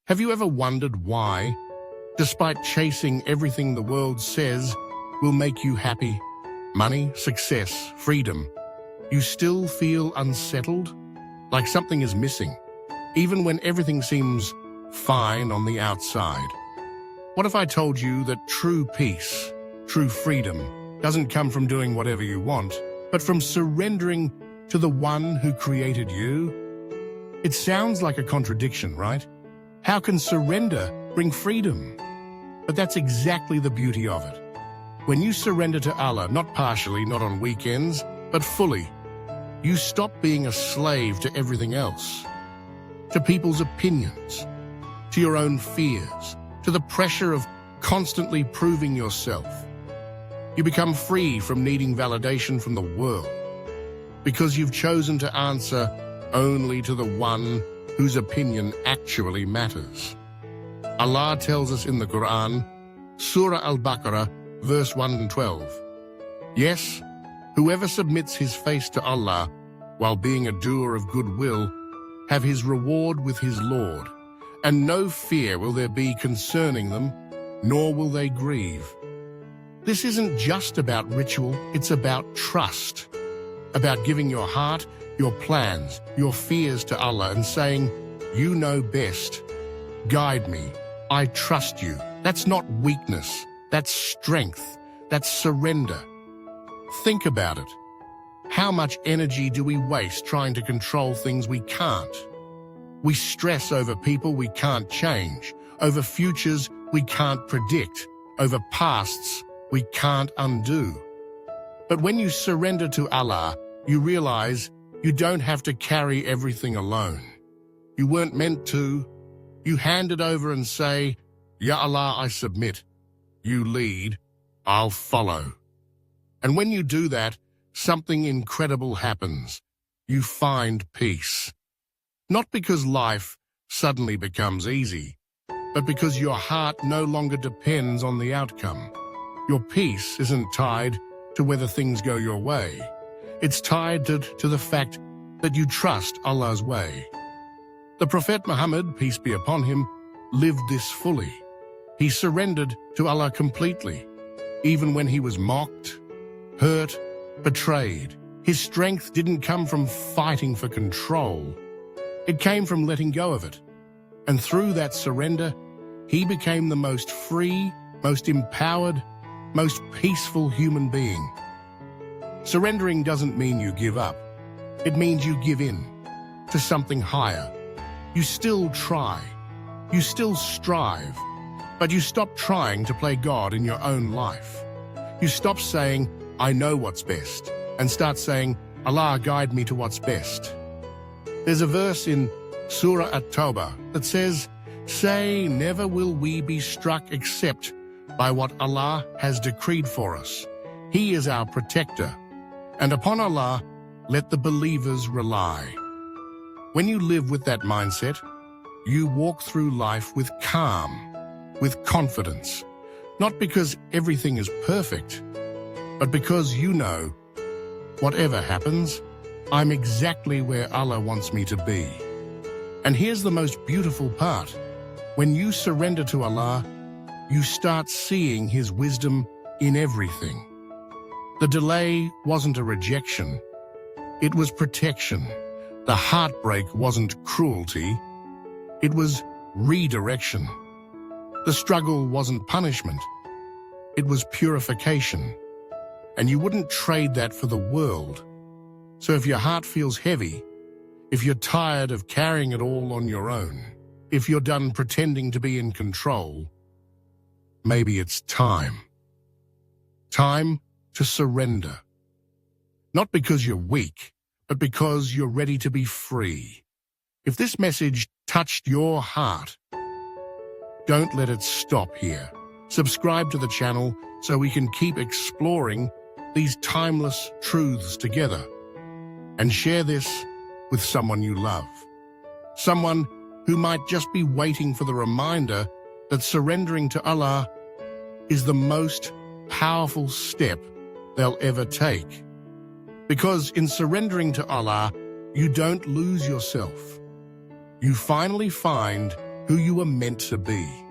Have you ever wondered why, despite chasing everything the world says will make you happy, money, success, freedom, you still feel unsettled, like something is missing, even when everything seems fine on the outside? What if I told you that true peace, true freedom, doesn't come from doing whatever you want, but from surrendering to the one who created you? It sounds like a contradiction, right? How can surrender bring freedom? But that's exactly the beauty of it. When you surrender to Allah, not partially, not on weekends, but fully, you stop being a slave to everything else, to people's opinions, to your own fears, to the pressure of constantly proving yourself. You become free from needing validation from the world, because you've chosen to answer only to the one whose opinion actually matters. Allah tells us in the Quran, Surah Al-Baqarah, verse 1 and 12, "Yes, whoever submits his face to Allah while being a doer of goodwill, have his reward with his Lord, and no fear will there be concerning them, nor will they grieve." This isn't just about ritual, it's about trust, about giving your heart, your plans, your fears to Allah and saying, "You know best. Guide me. I trust you." That's not weakness. That's strength. That's surrender. Think about it. How much energy do we waste trying to control things we can't? We stress over people we can't change, over futures we can't predict, over pasts we can't undo. But when you surrender to Allah, you realize you don't have to carry everything alone. You weren't meant to. You hand it over and say, "Ya Allah, I submit. You lead, I'll follow." And when you do that, something incredible happens. You find peace. Not because life suddenly becomes easy, but because your heart no longer depends on the outcome. Your peace isn't tied to whether things go your way. It's tied to the fact that you trust Allah's way. The Prophet Muhammad, peace be upon him, lived this fully. He surrendered to Allah completely, even when he was mocked, hurt, betrayed. His strength didn't come from fighting for control. It came from letting go of it. And through that surrender, he became the most free, most empowered, most peaceful human being. Surrendering doesn't mean you give up. It means you give in to something higher. You still try. You still strive. But you stop trying to play God in your own life. You stop saying, "I know what's best," and start saying, "Allah, guide me to what's best." There's a verse in Surah At-Tawbah that says, "Say, never will we be struck except by what Allah has decreed for us. He is our protector, and upon Allah let the believers rely." When you live with that mindset, you walk through life with calm, with confidence, not because everything is perfect, but because you know, whatever happens, I'm exactly where Allah wants me to be. And here's the most beautiful part. When you surrender to Allah, you start seeing His wisdom in everything. The delay wasn't a rejection. It was protection. The heartbreak wasn't cruelty. It was redirection. The struggle wasn't punishment. It was purification. And you wouldn't trade that for the world. So if your heart feels heavy, if you're tired of carrying it all on your own, if you're done pretending to be in control, maybe it's time. Time to surrender. Not because you're weak, but because you're ready to be free. If this message touched your heart, don't let it stop here. Subscribe to the channel so we can keep exploring these timeless truths together. And share this with someone you love. Someone who might just be waiting for the reminder that surrendering to Allah is the most powerful step they'll ever take. Because in surrendering to Allah, you don't lose yourself. You finally find who you are meant to be.